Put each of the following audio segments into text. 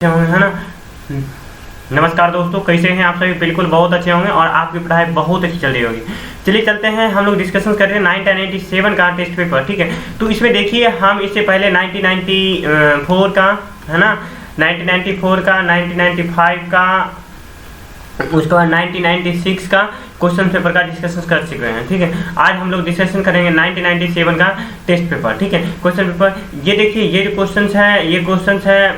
होंगे, है ना। नमस्कार दोस्तों, कैसे हैं आप सभी? बिल्कुल बहुत अच्छे होंगे और आपकी पढ़ाई बहुत अच्छी चल रही होगी। चलिए चलते हैं, हम लोग डिस्कशन कर रहे हैं 1997 का टेस्ट पेपर, ठीक है। तो इसमें देखिए, हम इससे पहले 1994 का, है ना, 1994 का, 1995 का, उसके बाद 1996 का क्वेश्चन पेपर का डिस्कशन कर चुके हैं, ठीक है। आज हम लोग डिस्कशन करेंगे 1997 का टेस्ट पेपर, ठीक है। क्वेश्चन पेपर ये देखिए, ये जो क्वेश्चन है, ये क्वेश्चन है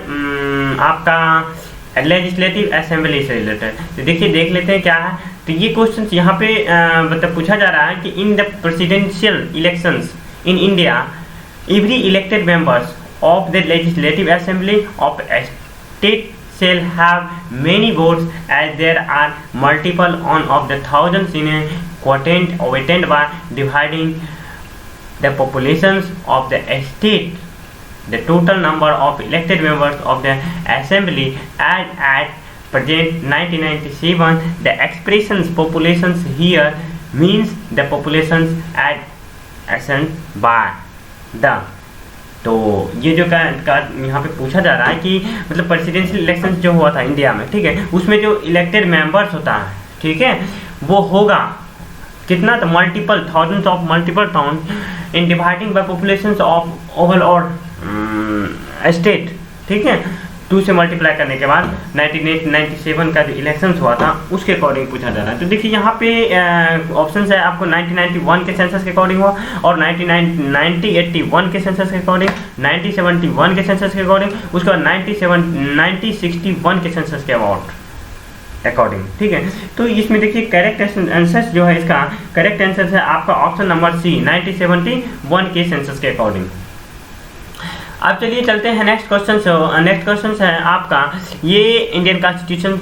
आपका लेजिस्लेटिव असेंबली से रिलेटेड। तो देखिए, देख लेते हैं क्या है। तो ये क्वेश्चन यहाँ पे मतलब पूछा जा रहा है कि in the presidential elections in India every elected members of the legislative assembly of state shall have many votes as there are multiple on of the thousands in a quotient obtained by dividing the populations of the state. The total number of elected members of the assembly as at present 1997. The expressions populations here means the populations at ascent by the। तो ये जो यहाँ पे पूछा जा रहा है कि मतलब प्रेसिडेंशियल इलेक्शन जो हुआ था इंडिया में, ठीक है, उसमें जो इलेक्टेड मेंबर्स होता है, ठीक है, वो होगा कितना? तो multiple thousands of multiple town in dividing by population of Oval और स्टेट, ठीक है। 2 से मल्टीप्लाई करने के बाद 1997 का जो इलेक्शन हुआ था उसके अकॉर्डिंग पूछा जा रहा है। तो देखिए, यहाँ पे ऑप्शन है आपको 1991 के सेंसस के अकॉर्डिंग हुआ, और 1981 के सेंसस के अकॉर्डिंग, 1971 के सेंसस के अकॉर्डिंग, उसके बाद 1961 के सेंसस के अकॉर्डिंग, ठीक है। तो इसमें देखिए, करेक्ट आंसर जो है, इसका करेक्ट आंसर है आपका ऑप्शन नंबर सी, 1971 के सेंसस के अकॉर्डिंग। अब चलिए चलते हैं नेक्स्ट क्वेश्चन। नेक्स्ट क्वेश्चन है आपका, ये इंडियन कॉन्स्टिट्यूशन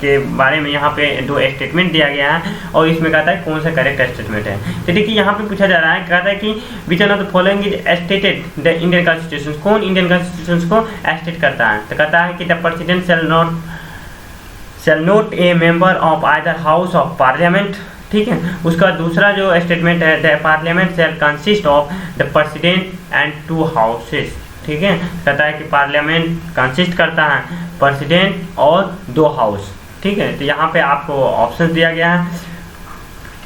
के बारे में यहाँ पे 2 स्टेटमेंट दिया गया है, और इसमें कहता है कौन सा करेक्ट स्टेटमेंट है। तो देखिए, यहाँ पे पूछा जा रहा है, कहता है कि which one of the following is stated the Indian constitution. कौन इंडियन कॉन्स्टिट्यूशन को स्टेट करता है? तो कहता है कि the president shall not a member of either house of parliament, ठीक है। उसका दूसरा जो स्टेटमेंट है, the parliament shell consist of the president and 2 houses, ठीक है। कहता है कि पार्लियामेंट कंसिस्ट करता है प्रेसिडेंट और 2 हाउस, ठीक है। तो यहाँ पे आपको ऑप्शन दिया गया है।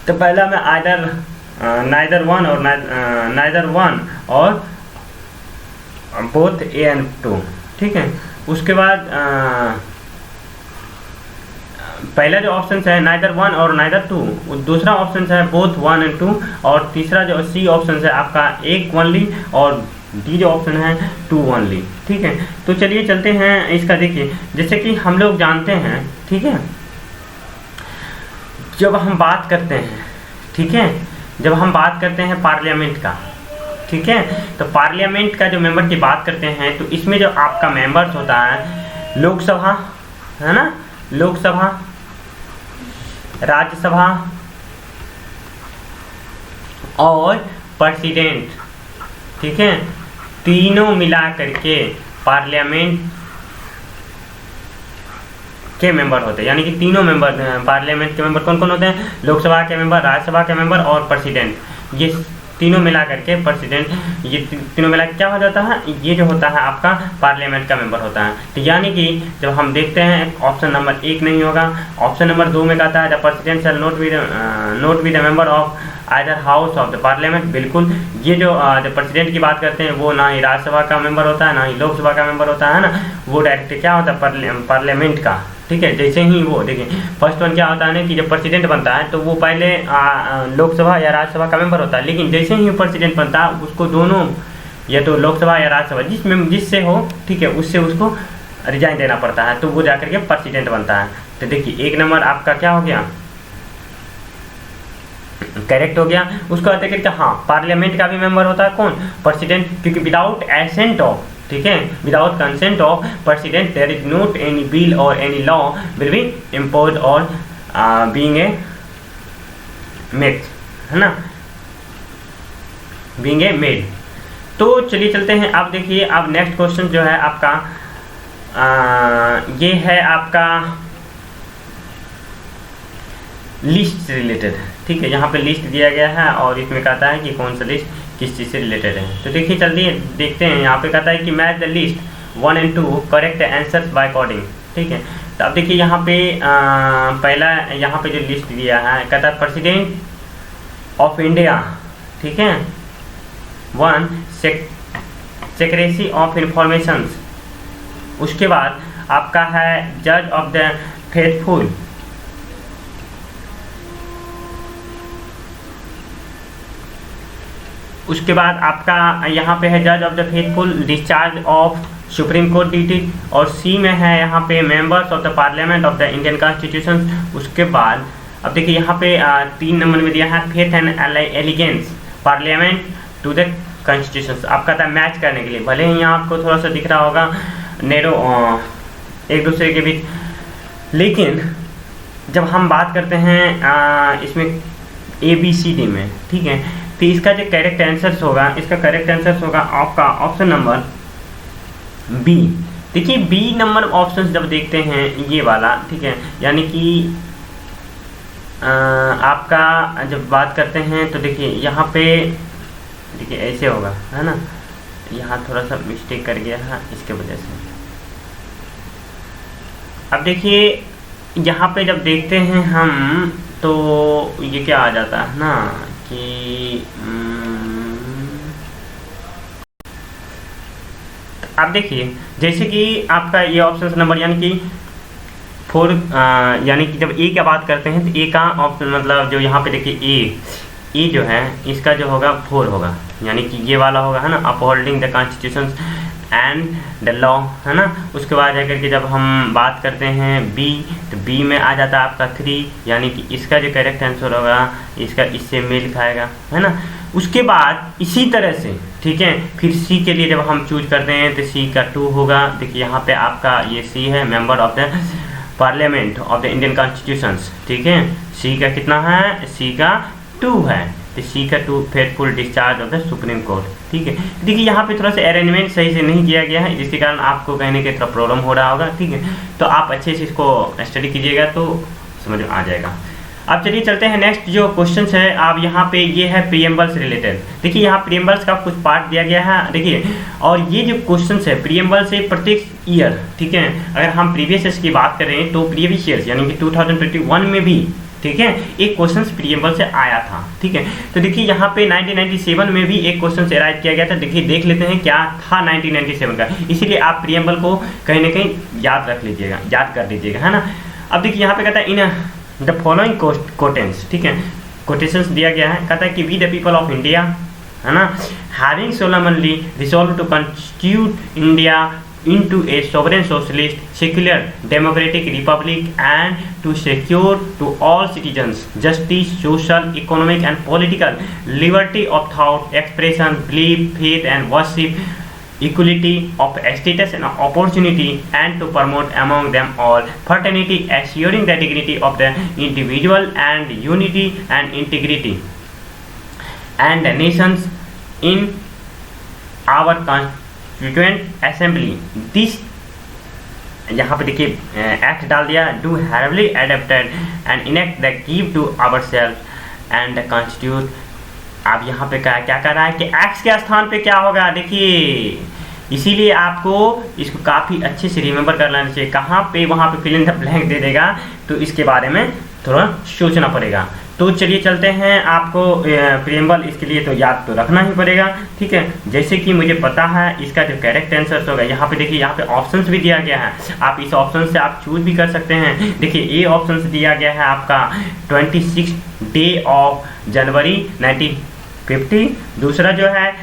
तो पहला में आइदर नाइदर वन और बोथ ए एंड 2, ठीक है। उसके बाद पहला जो ऑप्शन है नाइदर 1 और नाइदर 2, दूसरा ऑप्शन है बोथ 1 एंड 2, और तीसरा जो सी ऑप्शन है आपका 1 ओनली, और डी जो ऑप्शन है 2 ओनली, ठीक है। तो चलिए चलते हैं इसका। देखिए, जैसे कि हम लोग जानते हैं, ठीक है, जब हम बात करते हैं, ठीक है, जब हम बात करते हैं पार्लियामेंट का, ठीक है, तो पार्लियामेंट का जो मेंबर की बात करते हैं, तो इसमें जो आपका मेंबर्स होता है, लोकसभा, है ना, लोकसभा, राज्यसभा और प्रेसिडेंट, ठीक है, तीनों मिला करके पार्लियामेंट के मेंबर होते हैं। यानी कि तीनों मेंबर, पार्लियामेंट के मेंबर कौन कौन होते हैं? लोकसभा के मेंबर, राज्यसभा के मेंबर और प्रेसिडेंट। ये तीनों मिला करके प्रेसिडेंट, ये तीनों मिला क्या हो जाता है? ये जो होता है आपका पार्लियामेंट का मेंबर होता है। तो यानी कि जब हम देखते हैं, ऑप्शन नंबर 1 नहीं होगा, ऑप्शन नंबर 2 में कहता है the president shall not be the member of either house of the parliament. बिल्कुल, ये जो प्रेसिडेंट की बात करते हैं, वो ना ही राज्यसभा का मेंबर होता है, ना ही लोकसभा का मेंबर होता है ना, वो डायरेक्ट क्या होता है? पार्लियामेंट का, ठीक है। जैसे ही वो देखिए, फर्स्ट वन क्या होता है ना, कि जब प्रेसिडेंट बनता है तो वो पहले लोकसभा या राज्यसभा का मेंबर होता है, लेकिन जैसे ही प्रेसिडेंट बनता है, उसको दोनों, या तो लोकसभा या राज्यसभा जिससे हो, ठीक है, उससे उसको रिजाइन देना पड़ता है, तो वो जाकर के प्रेसिडेंट बनता है। तो देखिए, 1 नंबर आपका क्या हो गया? करेक्ट हो गया। उसको आते करके, हाँ, पार्लियामेंट का भी मेंबर होता है कौन? प्रेसिडेंट, क्योंकि विदाउट एसेंट ऑफ, ठीक है, without consent of president there is not any bill और any law will be impose और बीइंग ए मेड, है ना, बीइंग ए मेड। तो चलिए चलते हैं। अब देखिए, अब नेक्स्ट क्वेश्चन जो है आपका ये है आपका लिस्ट से रिलेटेड, ठीक है। यहाँ पे लिस्ट दिया गया है और इसमें कहता है कि कौन सा लिस्ट किस चीज़ से रिलेटेड है। तो देखिए जल्दी देखते हैं। यहाँ पे कहता है कि match the list 1 and 2 correct answers by coding. ठीक है, तो अब देखिए यहाँ पे पहला यहाँ पे जो लिस्ट दिया है कहता है प्रेसिडेंट ऑफ इंडिया, ठीक है, 1 सेक्रेसी ऑफ इंफॉर्मेशन, उसके बाद आपका है जज ऑफ द फेथफुल, उसके बाद आपका यहाँ पे है जज of the faithful, discharge of supreme court duty, और सी में है यहाँ पे members of the parliament of the Indian constitution. उसके बाद अब देखिए यहाँ पे 3 नंबर में दिया है faith and allegiance parliament to the constitution. आपका था मैच करने के लिए, भले ही यहाँ आपको थोड़ा सा दिख रहा होगा नेरो एक दूसरे के बीच, लेकिन जब हम बात करते हैं इसमें ABCD में, ठीक है, तो इसका जो करेक्ट आंसर होगा, इसका करेक्ट आंसर होगा आपका ऑप्शन नंबर बी। देखिए बी नंबर ऑप्शन जब देखते हैं ये वाला, ठीक है, यानी कि आपका जब बात करते हैं तो देखिए यहाँ पे देखिए ऐसे होगा, है ना, यहाँ थोड़ा सा मिस्टेक कर गया है इसके वजह से। अब देखिए यहाँ पे जब देखते हैं हम तो ये क्या आ जाता है ना कि अब देखिए जैसे कि आपका ये ऑप्शन नंबर यानी कि 4, यानी कि जब ए की बात करते हैं तो ए का ऑप्शन मतलब जो यहाँ पे देखिए ए जो है इसका जो होगा 4 होगा, यानी कि ये वाला होगा, है ना, upholding the constitution and the law, है ना। उसके बाद जाकर के जब हम बात करते हैं बी, तो बी में आ जाता है आपका 3, यानी कि इसका जो करेक्ट आंसर होगा इसका इससे मेल खाएगा, है ना। उसके बाद इसी तरह से, ठीक है, फिर सी के लिए जब हम चूज करते हैं तो सी का 2 होगा। देखिए यहाँ पे आपका ये सी है, member of the parliament of the Indian constitution, ठीक है, सी का कितना है, सी का 2 है, तो सी का 2 faithful discharge of the supreme court, ठीक है। देखिए यहाँ पे थोड़ा सा अरेंजमेंट सही से नहीं किया गया है, जिसके कारण आपको कहने के थोड़ा प्रॉब्लम हो रहा होगा, ठीक है, तो आप अच्छे से इसको स्टडी कीजिएगा तो समझ में आ जाएगा। अब चलिए चलते हैं नेक्स्ट जो क्वेश्चन है। आप यहाँ पे ये है प्रीएम्बल से रिलेटेड। देखिए यहाँ प्रीएम्बल्स का कुछ पार्ट दिया गया है, देखिए, और ये जो क्वेश्चन है प्रीएम्बल से प्रत्येक ईयर, ठीक है, अगर हम प्रीवियस ईयर की बात करें तो प्रीवियस ईयर यानी कि 2021 में भी, ठीक है, एक क्वेश्चन प्रीएम्बल से आया था, ठीक है। तो देखिए यहाँ पे 1997 में भी एक क्वेश्चन से अराइज किया गया था। देखिए देख लेते हैं क्या था 1997 का, इसीलिए आप प्रीएम्बल को कहीं ना कहीं याद रख लीजिएगा, याद कर लीजिएगा, है ना। अब देखिए यहाँ पे कहता है इन द फॉलोइंग कोटेंस, ठीक है, कोटेशंस दिया गया है, कहता है कि we the people of India, है ना, having solemnly resolve to constitute India into a sovereign socialist secular democratic republic and to secure to all citizens justice, social, economic and political liberty of thought, expression, belief, faith and worship, equality of status and opportunity, and to promote among them all fraternity, assuring the dignity of the individual and unity and integrity and the nations in our Constituent Assembly. This यहाँ पे देखिए act डाल दिया, do hereby adopted and enact the give to ourself and the constitute. अब यहाँ पे क्या कर रहा है कि एक्ट के स्थान पे क्या होगा, देखिए, इसीलिए आपको इसको काफ़ी अच्छे से रिमेंबर कर लेना चाहिए। कहाँ पे वहाँ पे फिल इन द ब्लैंक दे देगा तो इसके बारे में थोड़ा सोचना पड़ेगा। तो चलिए चलते हैं, आपको प्रीएम्बल इसके लिए तो याद तो रखना ही पड़ेगा, ठीक है। जैसे कि मुझे पता है इसका जो करेक्ट आंसर होगा, यहाँ पे देखिए, यहाँ पे ऑप्शंस भी दिया गया है, आप इस ऑप्शन से आप चूज भी कर सकते हैं। देखिए ए ऑप्शन दिया गया है आपका 26 डे ऑफ जनवरी 1950, दूसरा जो है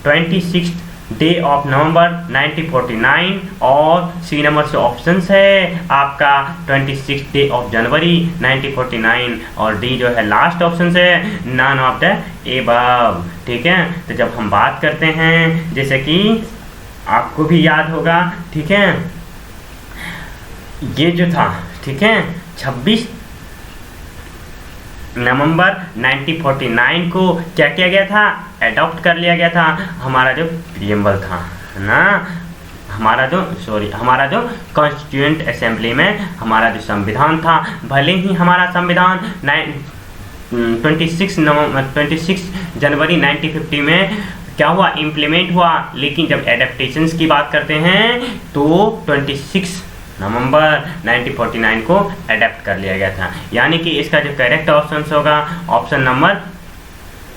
26 डे ऑफ नवंबर 1949, और सी नंबर से ऑप्शन है आपका 26 डे ऑफ जनवरी 1949, और डी जो है लास्ट ऑप्शन है नन ऑफ द एबव, ठीक है। तो जब हम बात करते हैं, जैसे कि आपको भी याद होगा, ठीक है, ये जो था, ठीक है, 26 नवंबर 1949 को क्या किया गया था, एडॉप्ट कर लिया गया था हमारा जो प्रीएम्बल था ना, हमारा जो कॉन्स्टिट्यूएंट असेंबली में हमारा जो संविधान था। भले ही हमारा संविधान 26 जनवरी 1950 में क्या हुआ, इम्प्लीमेंट हुआ। लेकिन जब एडेप्टेशंस की बात करते हैं तो 26 नवंबर 1949 को अडेप्ट कर लिया गया था। यानी कि इसका जो करेक्ट ऑप्शन होगा ऑप्शन नंबर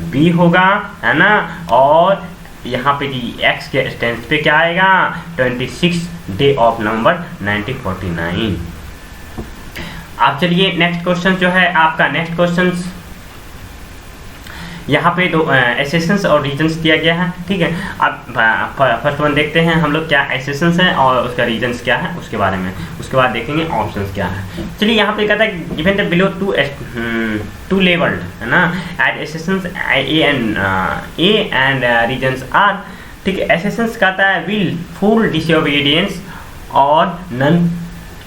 बी होगा, है ना। और यहाँ पे जी एक्स के स्टेंस पे क्या आएगा, 26 डे ऑफ नवंबर 1949। अब चलिए नेक्स्ट क्वेश्चन जो है आपका, नेक्स्ट क्वेश्चन यहाँ पे दो एसेशंस और रीजन्स दिया गया है, ठीक है। अब फर्स्ट वन देखते हैं हम लोग क्या एसेशंस है और उसका रीजन्स क्या है उसके बारे में, उसके बाद देखेंगे ऑप्शंस क्या है। चलिए यहाँ पे कहता है given the below two labelled, है ना, at assertions A and reasons R, ठीक है। एसेशंस कहता है विल फुल डिसोबीडियंस और non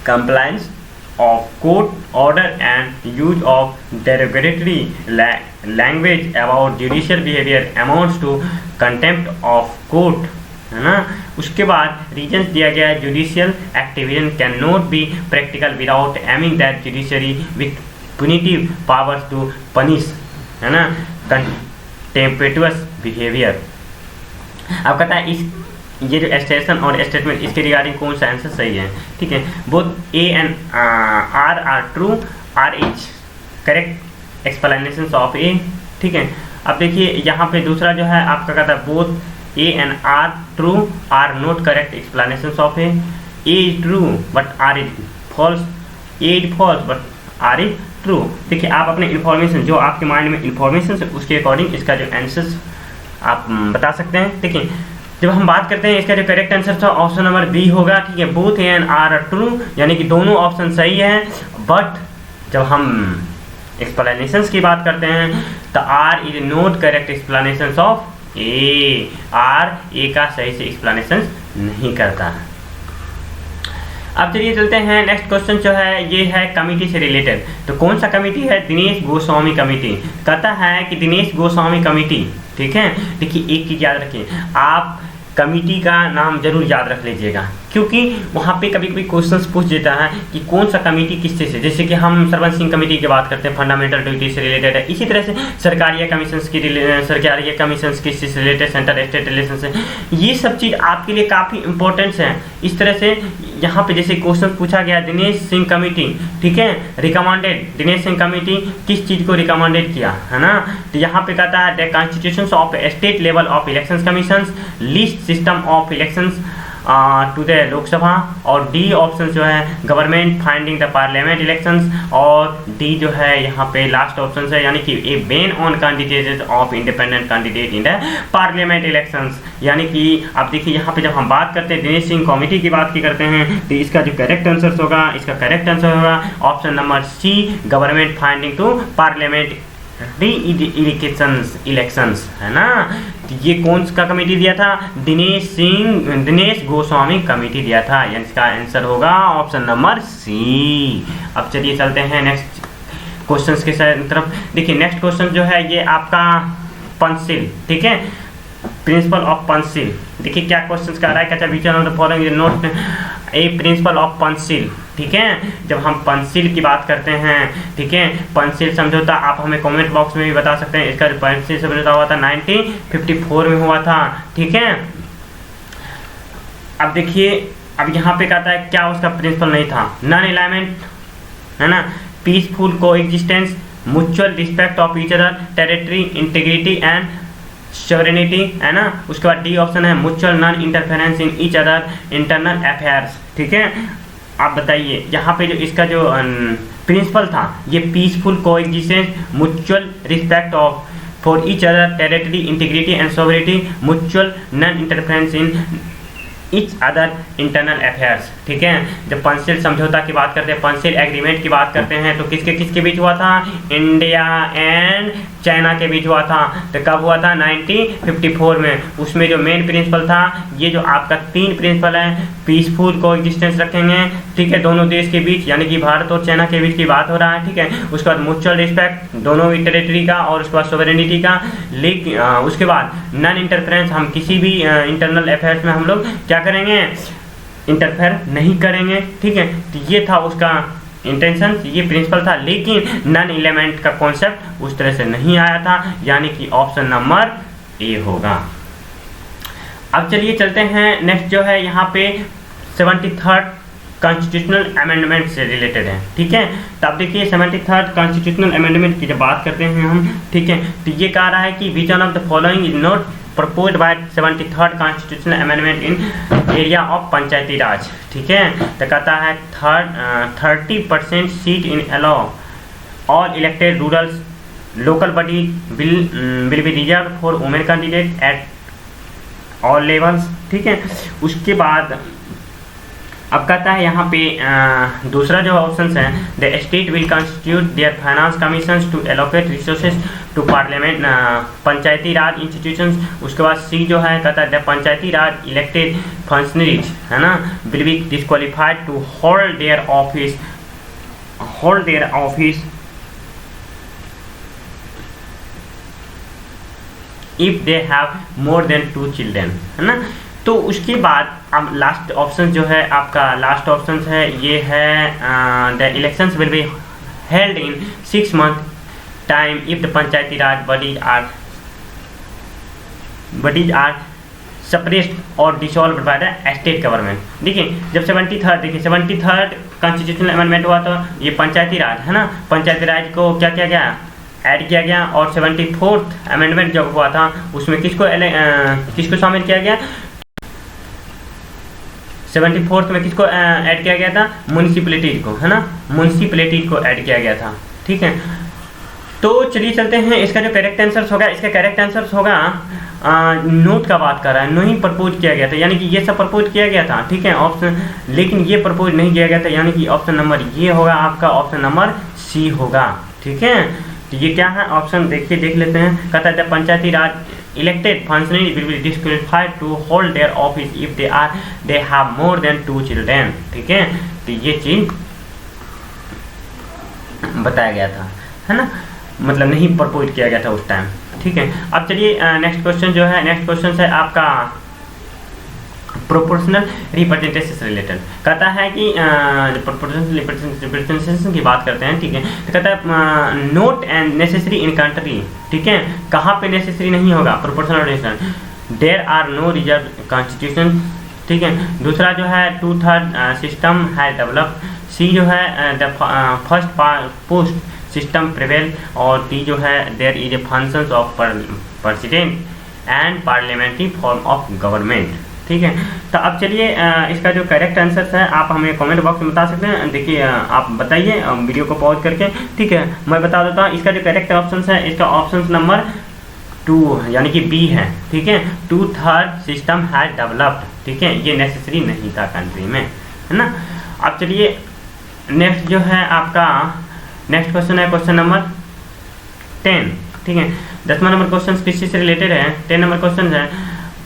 compliance of court order and use of derogatory language about judicial behavior amounts to contempt of court, है ना। उसके बाद रीजन्स दिया गया है judicial activism can not be practical without arming that judiciary with punitive powers to punish, है ना, कंटेम्पेटुअस behaviour. अब कहता है इस ये जो एस्टेशन और स्टेटमेंट इसके रिगार्डिंग कौन सा आंसर सही है, ठीक है। Both A and R are true, R is correct explanation of A, ठीक है। अब देखिए यहाँ पे दूसरा जो है आपका कहता है both A and R true, R not correct explanation of A is true but R is false, A is false but R is true. देखिए आप अपने इन्फॉर्मेशन जो आपके माइंड में इन्फॉर्मेशन है उसके अकॉर्डिंग इसका जो आंसर आप बता सकते हैं, ठीक है। जब हम बात करते हैं इसका जो करेक्ट आंसर था ऑप्शन नंबर बी होगा, ठीक है। Both A and R true, यानी कि दोनों ऑप्शन सही हैं, बट जब हम एक्सप्लेनेशंस की बात करते हैं तो R is not correct explanations of A, R A का सही से एक्सप्लेनेशन नहीं करता। अब चलिए चलते हैं नेक्स्ट क्वेश्चन जो है ये है कमिटी से रिलेटेड। तो कौन सा कमिटी है, दिनेश गोस्वामी कमिटी। कहता है कि दिनेश गोस्वामी कमिटी, ठीक है। देखिए एक चीज़ याद रखिए, आप कमिटी का नाम जरूर याद रख लीजिएगा, क्योंकि वहाँ पे कभी कभी क्वेश्चंस पूछ देता है कि कौन सा कमेटी किससे से, जैसे कि हम सरवन सिंह कमेटी की बात करते हैं फंडामेंटल ड्यूटी से रिलेटेड है। इसी तरह से सरकारिया कमीशंस किससे से रिलेटेड, सेंट्रल स्टेट रिलेशन से, ये सब चीज़ आपके लिए काफ़ी इंपॉर्टेंट है। इस तरह से यहाँ पे जैसे क्वेश्चन पूछा गया दिनेश सिंह कमेटी, ठीक है, रिकमेंडेड, दिनेश सिंह कमेटी किस चीज़ को रिकमेंडेड किया, है ना। तो यहाँ पे कहता है the constitutions of state level of election commissions list system of elections to the Lok Sabha, और डी ऑप्शन जो है government finding the parliament elections, और डी जो है यहाँ पे लास्ट ऑप्शन है, यानी कि a ban on candidate of independent candidate in the parliament elections. यानी कि आप देखिए यहाँ पे जब हम बात करते हैं दिनेश सिंह कमेटी की बात की करते हैं तो इसका जो करेक्ट आंसर होगा, इसका करेक्ट आंसर होगा option number C, government finding to parliament elections, है ना। तो ये कौन सा कमेटी दिया था, दिनेश गोस्वामी कमेटी दिया था, यानी इसका आंसर होगा ऑप्शन नंबर सी। अब चलिए चलते हैं नेक्स्ट क्वेश्चंस के तरफ। देखिए नेक्स्ट क्वेश्चन जो है ये आपका पंचशील, ठीक है, प्रिंसिपल ऑफ पंचशील। देखिए क्या क्वेश्चन का रहा है, क्या which of the following note A principle of Panchsheel, ठीक है। जब हम पंचशील की बात करते हैं, ठीक है, पंचशील समझौता आप हमें कमेंट बॉक्स में भी बता सकते हैं। इसका जो पंचशील समझौता हुआ था 1954 में हुआ था, ठीक है। अब देखिए अब यहाँ पे कहता है क्या उसका प्रिंसिपल नहीं था, नॉन एलाइनमेंट, है ना, पीसफुल को existence, mutual respect of each other, territory integrity and sovereignty, है ना। उसके बाद डी ऑप्शन है mutual non interference in each other internal affairs, ठीक है। आप बताइए यहाँ पे जो इसका जो प्रिंसिपल था ये peaceful coexistence, mutual respect of for each other, territory integrity and sovereignty, mutual non interference in each other internal affairs, ठीक है। जब पंचशील समझौता की बात करते हैं, पंचशील एग्रीमेंट की बात करते हैं तो किसके बीच हुआ था, इंडिया एंड चाइना के बीच हुआ था। तो कब हुआ था, 1954 में। उसमें जो मेन प्रिंसिपल था, ये जो आपका 3 प्रिंसिपल है, पीसफुल कोएग्जिस्टेंस रखेंगे, ठीक है, दोनों देश के बीच, यानी कि भारत और चाइना के बीच की बात हो रहा है, ठीक है। उसके बाद म्यूचुअल रिस्पेक्ट दोनों ही टेरिटरी का, और उसके बाद सोवरेनिटी का, लेकिन उसके बाद नॉन इंटरफेरेंस, हम किसी भी इंटरनल अफेयर्स में हम लोग क्या करेंगे, इंटरफेयर नहीं करेंगे, ठीक है। तो ये था उसका इंटेंशन, ये प्रिंसिपल था, लेकिन नॉन एलिमेंट का कॉन्सेप्ट उस तरह से नहीं आया था, यानी कि ऑप्शन नंबर ए होगा। अब चलिए चलते हैं नेक्स्ट जो है यहाँ पे 73rd कॉन्स्टिट्यूशनल अमेंडमेंट से रिलेटेड है, ठीक है। तो अब देखिए 73rd कॉन्स्टिट्यूशनल अमेंडमेंट की जब बात करते हैं हम, ठीक है, तो ये कह रहा है कि which one of the following is not proposed by 73rd constitutional amendment in area of Panchayati Raj, ठीक है। तो कहता है 30% seat in allow all elected rural local body will be reserve for women candidate at all levels, ठीक है। उसके बाद अब कहता है यहाँ पे दूसरा जो ऑप्शन है, the state will constitute their finance commissions to allocate resources to parliament Panchayati Raj institutions. उसके बाद सी जो है कहता है the Panchayati Raj elected functionaries, है ना, will be disqualified to hold their office if they have more than 2 children, है ना। तो उसके बाद अब लास्ट ऑप्शन जो है आपका लास्ट ऑप्शन है, ये है the elections will be held in 6 month time if the Panchayati Raj bodies are suppressed और dissolve by the state government. देखिए जब 73rd कॉन्स्टिट्यूशनल अमेंडमेंट हुआ तो ये पंचायती राज, है ना, पंचायती राज को क्या किया गया, ऐड किया गया। और 74th अमेंडमेंट जब हुआ था उसमें किसको शामिल किया गया, 74th में किसको ऐड किया गया था, म्यूनिसिपैलिटीज को, है ना, म्यूनिसिपैलिटीज को ऐड किया गया था, ठीक है। तो चलिए चलते हैं, इसका जो करेक्ट आंसर होगा, इसका करेक्ट आंसर होगा नोट का बात कर रहा है, नहीं प्रपोज किया गया था, यानी कि ये सब प्रपोज किया गया था, ठीक है, ऑप्शन, लेकिन ये प्रपोज नहीं किया गया था, यानी कि ऑप्शन नंबर ये होगा आपका, ऑप्शन नंबर सी होगा, ठीक है। तो ये क्या है ऑप्शन, देखिए देख लेते हैं। कहता है Panchayati Raj elected functionary will be disqualified to hold their office if they have more than 2 children, ठीक है। तो ये चीज बताया गया था, है ना, मतलब नहीं प्रपोज किया गया था उस टाइम, ठीक है। अब चलिए नेक्स्ट क्वेश्चन जो है, नेक्स्ट क्वेश्चन है आपका प्रोपोर्शनल रिप्रेजेंटेशन से रिलेटेड। कहता है कि प्रोपोर्शनल रिप्रेजेंटेशन की बात करते हैं, ठीक है। तो कहता है not and necessary in country, ठीक है, कहाँ पे नेसेसरी नहीं होगा proportional representation, there are no reserve constitution, ठीक है। दूसरा जो है 2/3 सिस्टम है डेवलप, सी जो है the first post system prevail, और डी जो है there is a functions of president and parliamentary form of government, ठीक है। तो अब चलिए इसका जो करेक्ट आंसर है आप हमें कमेंट बॉक्स में बता सकते हैं। देखिए आप बताइए वीडियो को पॉज करके, ठीक है। मैं बता देता हूँ इसका जो करेक्ट ऑप्शन है, इसका ऑप्शन नंबर 2 यानी कि बी है, ठीक है। 2/3 सिस्टम है डेवलप्ड, ठीक है, ये नेसेसरी नहीं था कंट्री में, है ना। अब चलिए नेक्स्ट जो है आपका नेक्स्ट क्वेश्चन है क्वेश्चन नंबर 10, ठीक है। 10वां नंबर क्वेश्चन किसी से रिलेटेड है, 10 नंबर क्वेश्चन है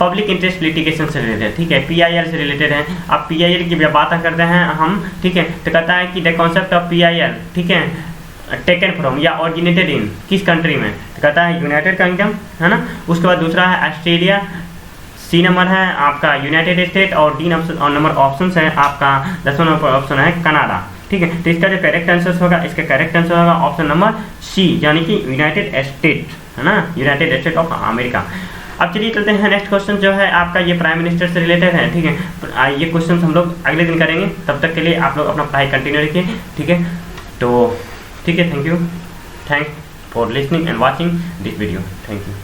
पब्लिक इंटरेस्ट लिटिगेशन से रिलेटेड, ठीक है, PIL से रिलेटेड है। अब PIL की बात करते हैं हम, ठीक है। तो कहता है कि द कॉन्सेप्ट ऑफ PIL, ठीक है, टेकन फ्रॉम या ऑरिजिनेटेड इन किस कंट्री में, तो कहता है यूनाइटेड किंगडम, है ना। उसके बाद दूसरा है ऑस्ट्रेलिया, सी नंबर है आपका यूनाइटेड स्टेट, और डी नंबर ऑप्शन है आपका 10वां नंबर ऑप्शन है कनाडा, ठीक है। तो इसका जो करेक्ट आंसर होगा, इसका करेक्ट आंसर होगा ऑप्शन नंबर सी, यानी कि यूनाइटेड स्टेट, है ना, यूनाइटेड स्टेट ऑफ अमेरिका। अब चलिए चलते हैं नेक्स्ट क्वेश्चन जो है आपका, ये प्राइम मिनिस्टर से रिलेटेड है, ठीक है। ये क्वेश्चन हम लोग अगले दिन करेंगे, तब तक के लिए आप लोग अपना पढ़ाई कंटिन्यू रखिए, ठीक है। तो ठीक है, thank you, thanks for listening and watching this video, thank you.